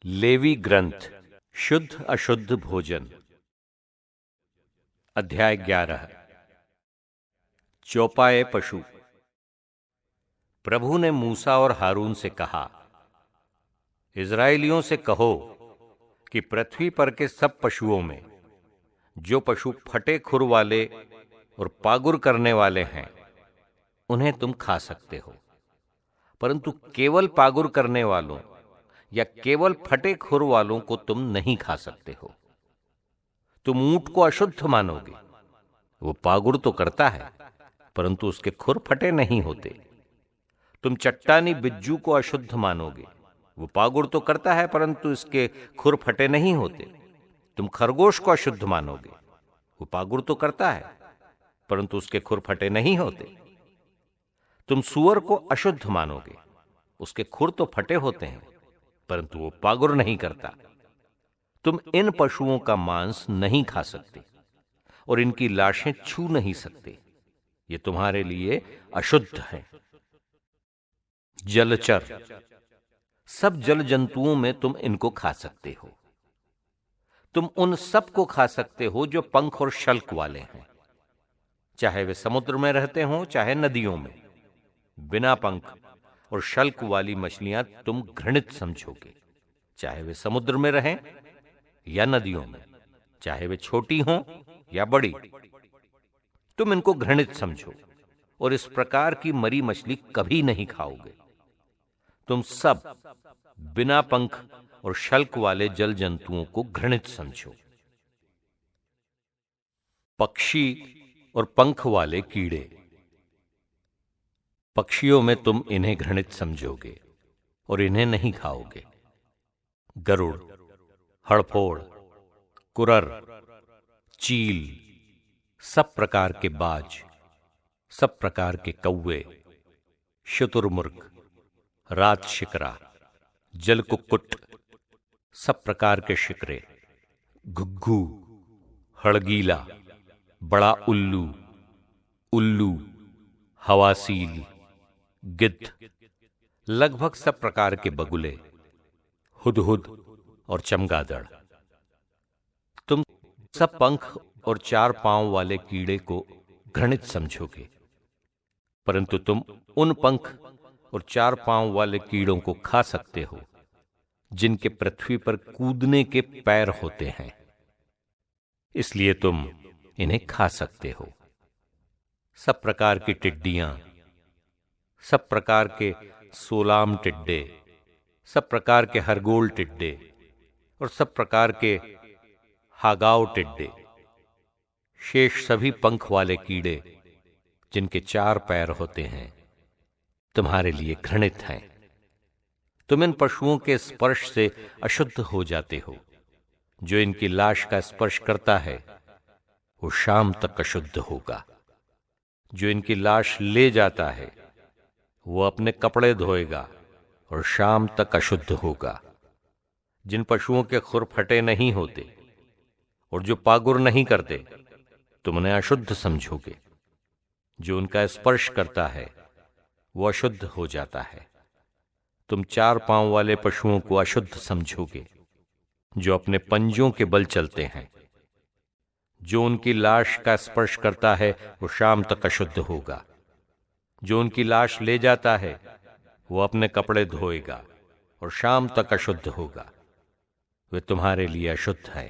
Levy ग्रंथ शुद्ध अशुद्ध भोजन अध्याय 11 चौपाए पशु। प्रभु ने मूसा और हारून से कहा, इज़राइलियों से कहो कि पृथ्वी पर के सब पशुओं में जो पशु फटे खुर वाले और पागुर करने वाले हैं उन्हें तुम खा सकते हो, परंतु केवल पागुर करने वालों या केवल फटे खुर वालों को तुम नहीं खा सकते हो। तुम ऊंट को अशुद्ध मानोगे, वो पागुर तो करता है परंतु उसके खुर फटे नहीं होते। तुम चट्टानी बिज्जू को अशुद्ध मानोगे, वो पागुर तो करता है परंतु इसके खुर फटे नहीं होते। तुम खरगोश को अशुद्ध मानोगे, वो पागुर तो करता है परंतु उसके खुर फटे नहीं होते। तुम सूअर को अशुद्ध मानोगे, उसके खुर तो फटे होते हैं परंतु वो पागुर नहीं करता। तुम इन पशुओं का मांस नहीं खा सकते और इनकी लाशें छू नहीं सकते, ये तुम्हारे लिए अशुद्ध है। जलचर, सब जल जंतुओं में तुम इनको खा सकते हो। तुम उन सब को खा सकते हो जो पंख और शल्क वाले हैं, चाहे वे समुद्र में रहते हों चाहे नदियों में। बिना पंख और शल्क वाली मछलियां तुम घृणित समझोगे, चाहे वे समुद्र में रहें या नदियों में, चाहे वे छोटी हों या बड़ी। तुम इनको घृणित समझो और इस प्रकार की मरी मछली कभी नहीं खाओगे। तुम सब बिना पंख और शल्क वाले जल जंतुओं को घृणित समझो। पक्षी और पंख वाले कीड़े, पक्षियों में तुम इन्हें घृणित समझोगे और इन्हें नहीं खाओगे। गरुड़, हड़फोड़, कुरर, चील, सब प्रकार के बाज, सब प्रकार के कौवे, शुतुरमुर्ग, रात शिकरा, जल कुक्कुट, सब प्रकार के शिकरे, घुग्घू, हड़गीला, बड़ा उल्लू, उल्लू, हवासील, गिद्ध, लगभग सब प्रकार के बगुले, हुदहुद और चमगादड़। तुम सब पंख और चार पांव वाले कीड़े को घृणित समझोगे, परंतु तुम उन पंख और चार पांव वाले कीड़ों को खा सकते हो जिनके पृथ्वी पर कूदने के पैर होते हैं, इसलिए तुम इन्हें खा सकते हो। सब प्रकार की टिड्डियां, सब प्रकार के सोलाम टिड्डे, सब प्रकार के हरगोल टिड्डे और सब प्रकार के हागाव टिड्डे, शेष सभी पंख वाले कीड़े जिनके चार पैर होते हैं तुम्हारे लिए घृणित हैं। तुम इन पशुओं के स्पर्श से अशुद्ध हो जाते हो। जो इनकी लाश का स्पर्श करता है वो शाम तक अशुद्ध होगा। जो इनकी लाश ले जाता है वो अपने कपड़े धोएगा और शाम तक अशुद्ध होगा। जिन पशुओं के खुर फटे नहीं होते और जो पागुर नहीं करते तुम उन्हें अशुद्ध समझोगे। जो उनका स्पर्श करता है वो अशुद्ध हो जाता है। तुम चार पांव वाले पशुओं को अशुद्ध समझोगे जो अपने पंजों के बल चलते हैं। जो उनकी लाश का स्पर्श करता है वो शाम तक अशुद्ध होगा। जो उनकी लाश ले जाता है वो अपने कपड़े धोएगा और शाम तक अशुद्ध होगा। वे तुम्हारे लिए अशुद्ध है।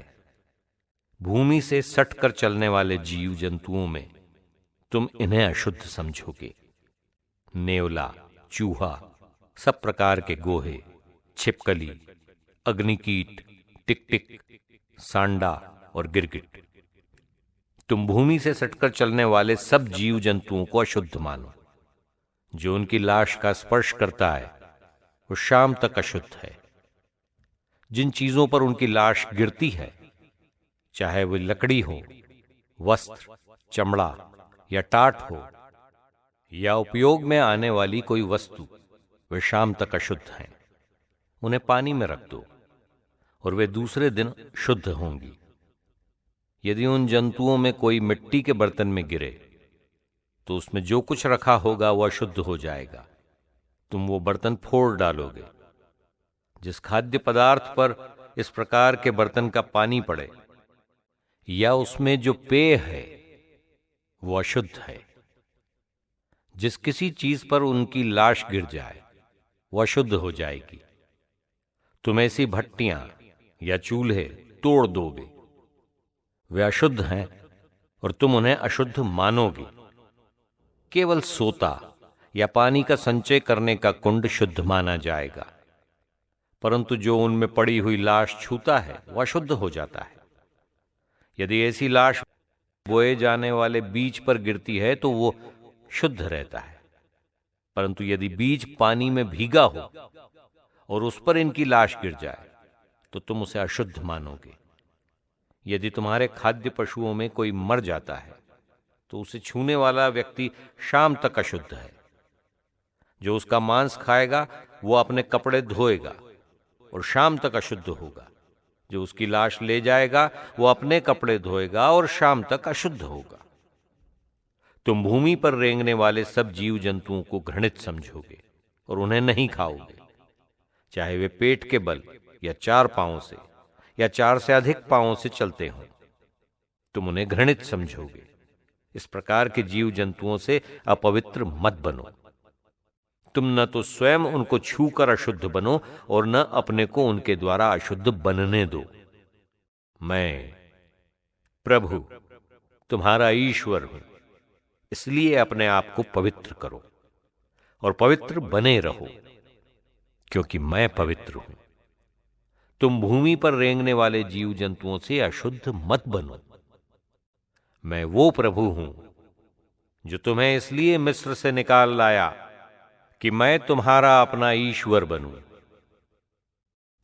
भूमि से सटकर चलने वाले जीव जंतुओं में तुम इन्हें अशुद्ध समझोगे। नेवला, चूहा, सब प्रकार के गोहे, छिपकली, अग्निकीट, टिकटिक, सांडा और गिरगिट। तुम भूमि से सटकर चलने वाले सब जीव जंतुओं को अशुद्ध मानो। जो उनकी लाश का स्पर्श करता है वो शाम तक अशुद्ध है। जिन चीजों पर उनकी लाश गिरती है, चाहे वे लकड़ी हो, वस्त्र, चमड़ा या टाट हो या उपयोग में आने वाली कोई वस्तु, वे शाम तक अशुद्ध हैं। उन्हें पानी में रख दो और वे दूसरे दिन शुद्ध होंगी। यदि उन जंतुओं में कोई मिट्टी के बर्तन में गिरे तो उसमें जो कुछ रखा होगा वह अशुद्ध हो जाएगा। तुम वो बर्तन फोड़ डालोगे। जिस खाद्य पदार्थ पर इस प्रकार के बर्तन का पानी पड़े या उसमें जो पेय है वो अशुद्ध है। जिस किसी चीज पर उनकी लाश गिर जाए वो अशुद्ध हो जाएगी। तुम ऐसी भट्टियां या चूल्हे तोड़ दोगे, वे अशुद्ध हैं और तुम उन्हें अशुद्ध मानोगे। केवल सोता या पानी का संचय करने का कुंड शुद्ध माना जाएगा, परंतु जो उनमें पड़ी हुई लाश छूता है वह अशुद्ध हो जाता है। यदि ऐसी लाश बोए जाने वाले बीज पर गिरती है तो वो शुद्ध रहता है, परंतु यदि बीज पानी में भीगा हो और उस पर इनकी लाश गिर जाए तो तुम उसे अशुद्ध मानोगे। यदि तुम्हारे खाद्य पशुओं में कोई मर जाता है तो उसे छूने वाला व्यक्ति शाम तक अशुद्ध है। जो उसका मांस खाएगा वो अपने कपड़े धोएगा और शाम तक अशुद्ध होगा। जो उसकी लाश ले जाएगा वो अपने कपड़े धोएगा और शाम तक अशुद्ध होगा। तुम भूमि पर रेंगने वाले सब जीव जंतुओं को घृणित समझोगे और उन्हें नहीं खाओगे, चाहे वे पेट के बल या 4 पांवों से या 4 से अधिक पांवों से चलते हों। तुम उन्हें घृणित समझोगे। इस प्रकार के जीव जंतुओं से अपवित्र मत बनो। तुम न तो स्वयं उनको छूकर अशुद्ध बनो और न अपने को उनके द्वारा अशुद्ध बनने दो। मैं प्रभु तुम्हारा ईश्वर हूं, इसलिए अपने आप को पवित्र करो और पवित्र बने रहो, क्योंकि मैं पवित्र हूं। तुम भूमि पर रेंगने वाले जीव जंतुओं से अशुद्ध मत बनो। मैं वो प्रभु हूं जो तुम्हें इसलिए मिस्र से निकाल लाया कि मैं तुम्हारा अपना ईश्वर बनूं।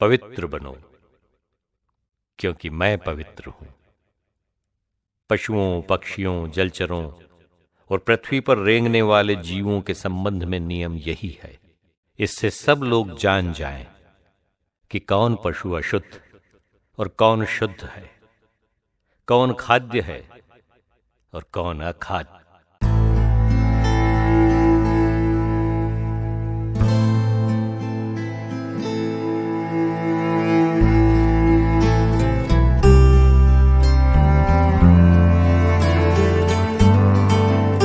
पवित्र बनो, क्योंकि मैं पवित्र हूं। पशुओं, पक्षियों, जलचरों और पृथ्वी पर रेंगने वाले जीवों के संबंध में नियम यही है। इससे सब लोग जान जाएं कि कौन पशु अशुद्ध और कौन शुद्ध है, कौन खाद्य है और कौन अखाद्य।